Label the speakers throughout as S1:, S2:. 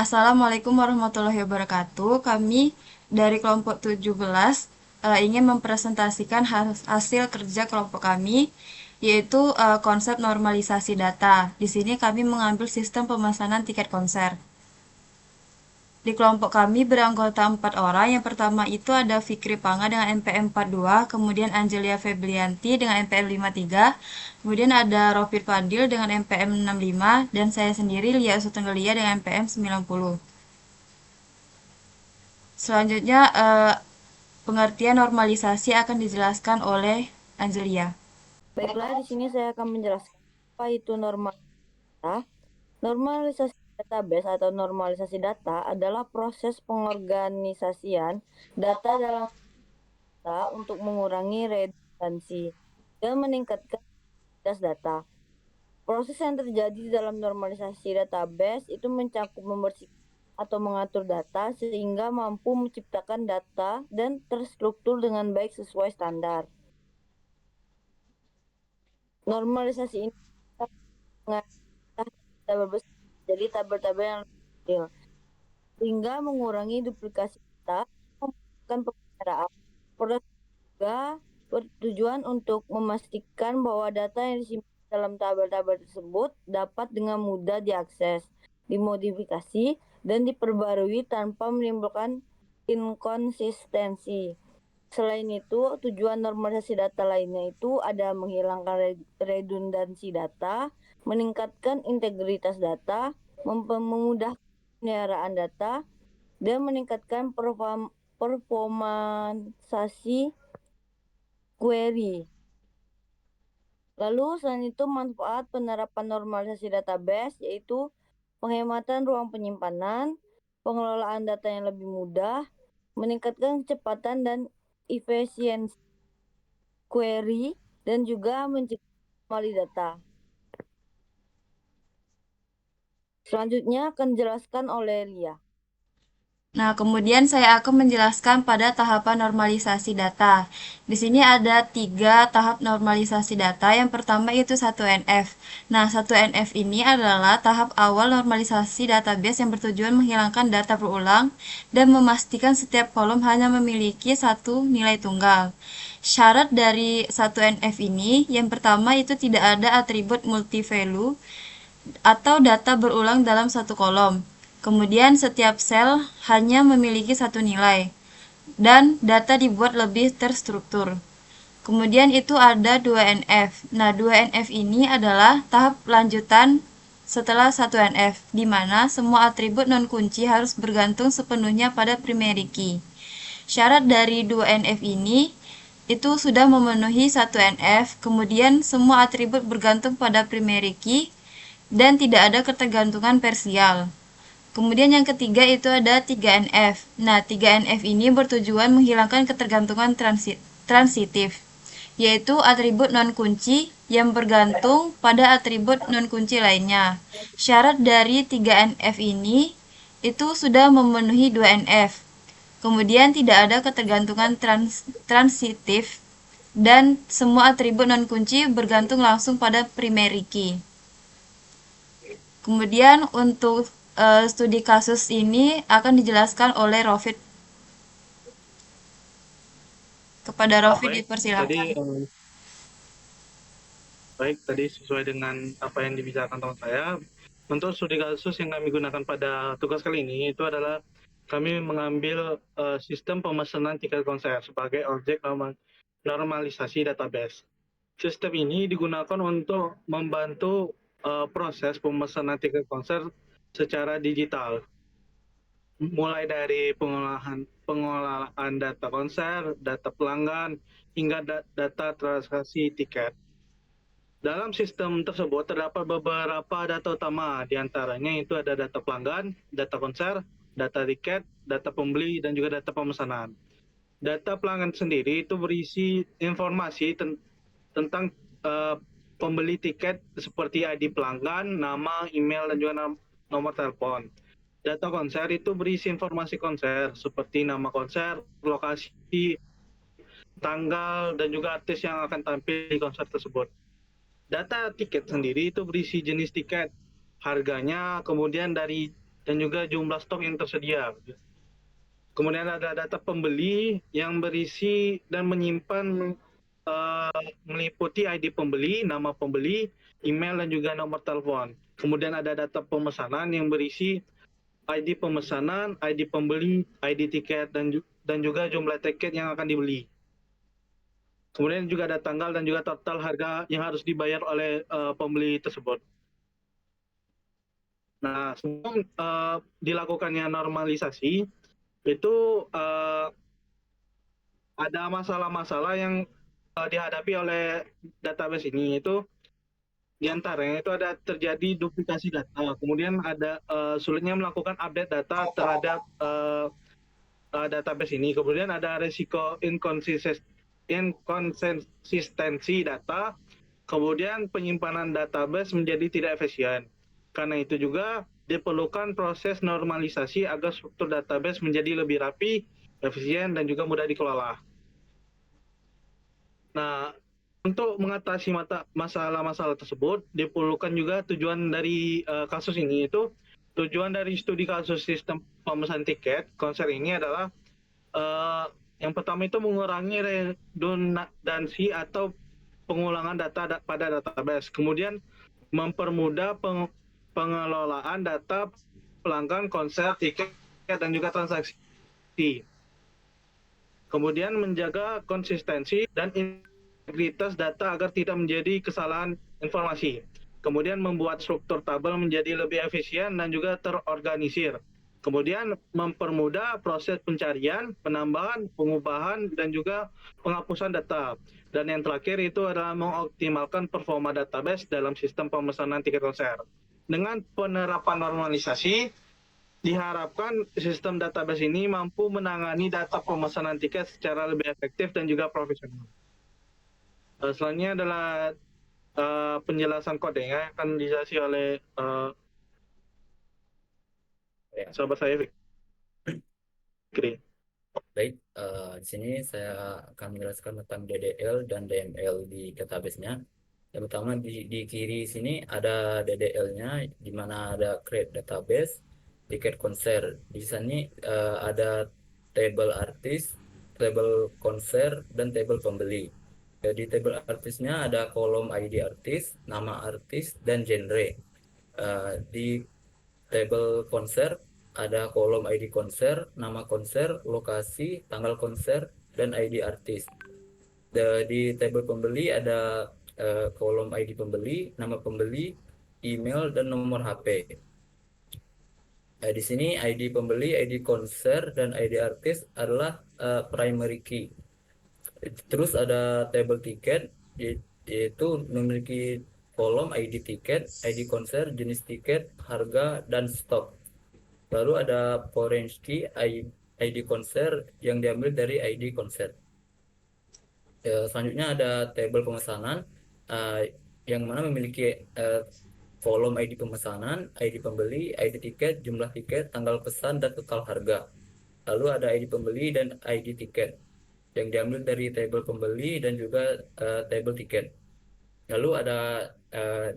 S1: Assalamualaikum warahmatullahi wabarakatuh. Kami dari kelompok 17 ingin mempresentasikan hasil kerja kelompok kami, yaitu konsep normalisasi data. Di sini kami mengambil sistem pemesanan tiket konser. Di kelompok kami beranggota 4 orang. Yang pertama itu ada Fikri Panga dengan NPM 42, kemudian Angelia Feblianti dengan NPM 53, kemudian ada Rofir Fadil dengan NPM 65, dan saya sendiri Lia Usutenggelia dengan NPM 90. Selanjutnya, pengertian normalisasi akan dijelaskan oleh Angelia.
S2: Baiklah, di sini saya akan menjelaskan apa itu normalisasi. Normalisasi database atau normalisasi data adalah proses pengorganisasian data dalam data untuk mengurangi redundansi dan meningkatkan kualitas data. Proses yang terjadi di dalam normalisasi database itu mencakup membersihkan atau mengatur data sehingga mampu menciptakan data dan terstruktur dengan baik sesuai standar. Normalisasi ini tabel besar jadi tabel-tabel yang lebih kecil sehingga mengurangi duplikasi data, memudahkan pemeliharaan. Proses juga bertujuan untuk memastikan bahwa data yang disimpan dalam tabel-tabel tersebut dapat dengan mudah diakses, dimodifikasi, dan diperbarui tanpa menimbulkan inkonsistensi. Selain itu, tujuan normalisasi data lainnya itu ada menghilangkan redundansi data, meningkatkan integritas data, memudahkan pemeliharaan data, dan meningkatkan performansasi query. Lalu selain itu manfaat penerapan normalisasi database yaitu penghematan ruang penyimpanan, pengelolaan data yang lebih mudah, meningkatkan kecepatan dan efisiensi query, dan juga mencegah anomali data. Selanjutnya akan dijelaskan oleh Lia.
S1: Nah, kemudian saya akan menjelaskan pada tahapan normalisasi data. Di sini ada 3 tahap normalisasi data. Yang pertama itu 1NF. Nah, 1NF ini adalah tahap awal normalisasi database yang bertujuan menghilangkan data berulang dan memastikan setiap kolom hanya memiliki satu nilai tunggal. Syarat dari 1NF ini, yang pertama itu tidak ada atribut multi-value atau data berulang dalam satu kolom. Kemudian setiap sel hanya memiliki satu nilai dan data dibuat lebih terstruktur. Kemudian itu ada 2NF. Nah, 2NF ini adalah tahap lanjutan setelah 1NF, di mana semua atribut non-kunci harus bergantung sepenuhnya pada primary key. Syarat dari 2NF ini itu sudah memenuhi 1NF, kemudian semua atribut bergantung pada primary key, dan tidak ada ketergantungan parsial. Kemudian yang ketiga itu ada 3NF. Nah, 3NF ini bertujuan menghilangkan ketergantungan transitif, yaitu atribut non-kunci yang bergantung pada atribut non-kunci lainnya. Syarat dari 3NF ini itu sudah memenuhi 2NF. Kemudian tidak ada ketergantungan transitif dan semua atribut non-kunci bergantung langsung pada primary key. Kemudian untuk studi kasus ini akan dijelaskan oleh Rofid. Kepada Rofid
S3: Baik, tadi
S1: dipersilakan.
S3: tadi sesuai dengan apa yang dibicarakan teman saya. Untuk studi kasus yang kami gunakan pada tugas kali ini itu adalah kami mengambil sistem pemesanan tiket konser sebagai objek normalisasi database. Sistem ini digunakan untuk membantu proses pemesanan tiket konser secara digital, mulai dari pengolahan data konser, data pelanggan, hingga data transaksi tiket. Dalam sistem tersebut terdapat beberapa data utama, diantaranya itu ada data pelanggan, data konser, data tiket, data pembeli, dan juga data pemesanan. Data pelanggan sendiri itu berisi informasi tentang pembeli tiket seperti ID pelanggan, nama, email, dan juga nomor telepon. Data konser itu berisi informasi konser seperti nama konser, lokasi, tanggal, dan juga artis yang akan tampil di konser tersebut. Data tiket sendiri itu berisi jenis tiket, harganya, kemudian dari dan juga jumlah stok yang tersedia. Kemudian ada data pembeli yang berisi dan menyimpan meliputi ID pembeli, nama pembeli, email, dan juga nomor telepon. Kemudian ada data pemesanan yang berisi ID pemesanan, ID pembeli, ID tiket, dan juga jumlah tiket yang akan dibeli. Kemudian juga ada tanggal dan juga total harga yang harus dibayar oleh pembeli tersebut. Nah, sebelum dilakukannya normalisasi, itu ada masalah-masalah yang dihadapi oleh database ini. Itu diantaranya itu ada terjadi duplikasi data, kemudian ada sulitnya melakukan update data terhadap database ini, kemudian ada risiko inkonsistensi data, kemudian penyimpanan database menjadi tidak efisien. Karena itu juga diperlukan proses normalisasi agar struktur database menjadi lebih rapi, efisien, dan juga mudah dikelola. Nah, untuk mengatasi masalah-masalah tersebut, diperlukan juga tujuan dari kasus ini, itu tujuan dari studi kasus sistem pemesanan tiket konser ini adalah yang pertama itu mengurangi redundansi atau pengulangan data pada database, kemudian mempermudah pengelolaan data pelanggan konser, tiket, dan juga transaksi. Kemudian menjaga konsistensi dan integritas data agar tidak menjadi kesalahan informasi. Kemudian membuat struktur tabel menjadi lebih efisien dan juga terorganisir. Kemudian mempermudah proses pencarian, penambahan, pengubahan, dan juga penghapusan data. Dan yang terakhir itu adalah mengoptimalkan performa database dalam sistem pemesanan tiket konser. Dengan penerapan normalisasi, diharapkan sistem database ini mampu menangani data pemesanan tiket secara lebih efektif dan juga profesional. Selanjutnya adalah penjelasan kodenya yang akan dijelasin oleh sahabat saya, Fikri.
S4: Baik, di sini saya akan menjelaskan tentang DDL dan DML di database-nya. Yang pertama di kiri sini ada DDL-nya, di mana ada create database, tiket konser. Di sini ada table artis, table konser, dan table pembeli. Di table artisnya ada kolom ID artis, nama artis, dan genre. Di table konser ada kolom ID konser, nama konser, lokasi, tanggal konser, dan ID artis. Di table pembeli ada kolom ID pembeli, nama pembeli, email, dan nomor HP. Di sini ID pembeli, ID konser, dan ID artis adalah primary key. Terus ada table tiket, yaitu memiliki kolom ID tiket, ID konser, jenis tiket, harga, dan stok. Lalu ada orange key, ID konser yang diambil dari ID konser. Selanjutnya ada table pemesanan yang mana memiliki kolom ID pemesanan, ID pembeli, ID tiket, jumlah tiket, tanggal pesan, dan total harga. Lalu ada ID pembeli dan ID tiket yang diambil dari table pembeli dan juga table tiket. Lalu ada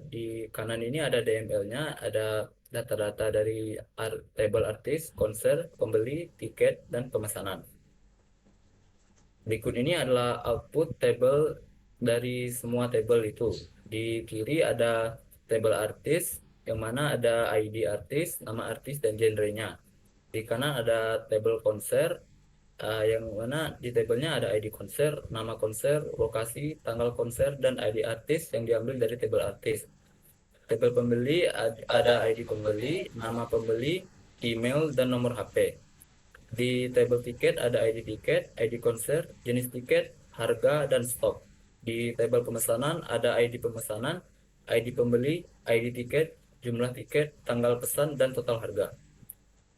S4: di kanan ini ada DML-nya, ada data-data dari table artis, konser, pembeli, tiket, dan pemesanan. Berikut ini adalah output table dari semua table itu. Di kiri ada table artis, yang mana ada ID artis, nama artis, dan genrenya. Di kanan ada table konser, yang mana di tabelnya ada ID konser, nama konser, lokasi, tanggal konser, dan ID artis yang diambil dari table artis. Tabel pembeli ada ID pembeli, nama pembeli, email, dan nomor HP. Di table tiket ada ID tiket, ID konser, jenis tiket, harga, dan stok. Di table pemesanan ada ID pemesanan, ID pembeli, ID tiket, jumlah tiket, tanggal pesan, dan total harga.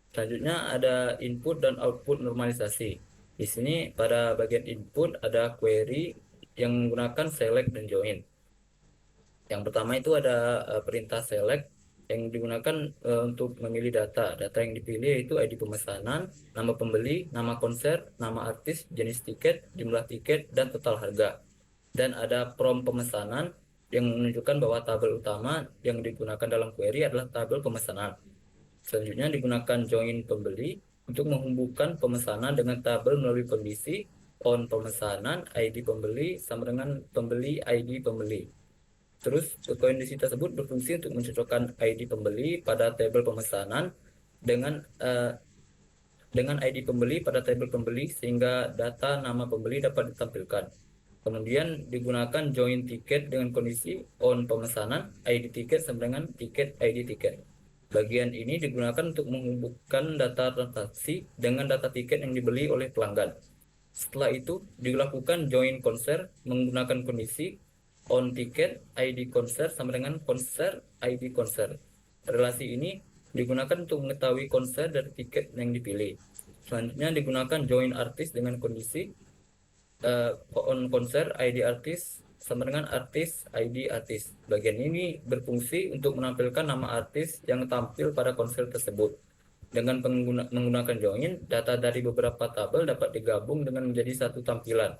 S4: Selanjutnya ada input dan output normalisasi. Di sini pada bagian input ada query yang menggunakan select dan join. Yang pertama itu ada perintah select yang digunakan untuk memilih data. Data yang dipilih itu ID pemesanan, nama pembeli, nama konser, nama artis, jenis tiket, jumlah tiket, dan total harga. Dan ada prompt pemesanan yang menunjukkan bahwa tabel utama yang digunakan dalam query adalah tabel pemesanan. Selanjutnya digunakan join pembeli untuk menghubungkan pemesanan dengan tabel melalui kondisi on pemesanan, ID pembeli sama dengan pembeli, ID pembeli. Terus kondisi tersebut berfungsi untuk mencocokkan ID pembeli pada tabel pemesanan dengan ID pembeli pada tabel pembeli sehingga data nama pembeli dapat ditampilkan. Kemudian digunakan join tiket dengan kondisi on pemesanan, ID tiket sama dengan tiket, ID tiket. Bagian ini digunakan untuk menghubungkan data transaksi dengan data tiket yang dibeli oleh pelanggan. Setelah itu dilakukan join konser menggunakan kondisi on tiket, ID konser sama dengan konser, ID konser. Relasi ini digunakan untuk mengetahui konser dari tiket yang dipilih. Selanjutnya digunakan join artis dengan kondisi on konser, ID artis sama dengan artis, ID artis. Bagian ini berfungsi untuk menampilkan nama artis yang tampil pada konser tersebut. Dengan menggunakan join, data dari beberapa tabel dapat digabung dengan menjadi satu tampilan.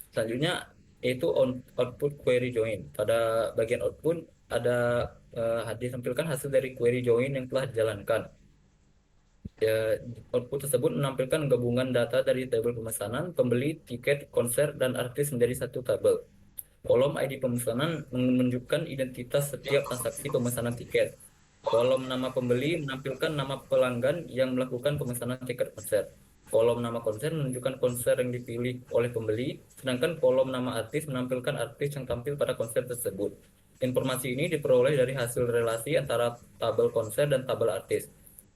S4: Selanjutnya yaitu output query join. Pada bagian output ada ditampilkan hasil dari query join yang telah dijalankan. Output tersebut menampilkan gabungan data dari tabel pemesanan, pembeli, tiket, konser, dan artis menjadi satu tabel. Kolom ID pemesanan menunjukkan identitas setiap transaksi pemesanan tiket. Kolom nama pembeli menampilkan nama pelanggan yang melakukan pemesanan tiket konser. Kolom nama konser menunjukkan konser yang dipilih oleh pembeli, sedangkan kolom nama artis menampilkan artis yang tampil pada konser tersebut. Informasi ini diperoleh dari hasil relasi antara tabel konser dan tabel artis.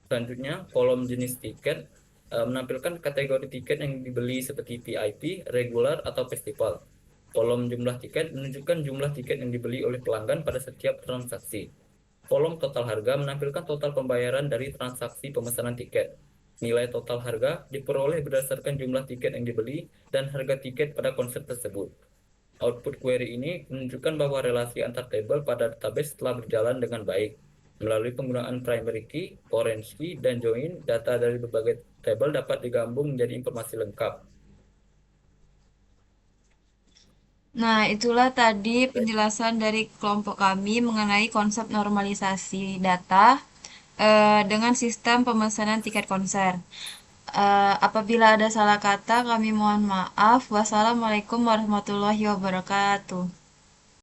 S4: Selanjutnya, kolom jenis tiket menampilkan kategori tiket yang dibeli seperti VIP, regular, atau festival. Kolom jumlah tiket menunjukkan jumlah tiket yang dibeli oleh pelanggan pada setiap transaksi. Kolom total harga menampilkan total pembayaran dari transaksi pemesanan tiket. Nilai total harga diperoleh berdasarkan jumlah tiket yang dibeli dan harga tiket pada konser tersebut. Output query ini menunjukkan bahwa relasi antar tabel pada database telah berjalan dengan baik. Melalui penggunaan primary key, foreign key, dan join, data dari berbagai tabel dapat digabung menjadi informasi lengkap.
S1: Nah, itulah tadi penjelasan dari kelompok kami mengenai konsep normalisasi data dengan sistem pemesanan tiket konser. Apabila ada salah kata, kami mohon maaf. Wassalamualaikum warahmatullahi wabarakatuh.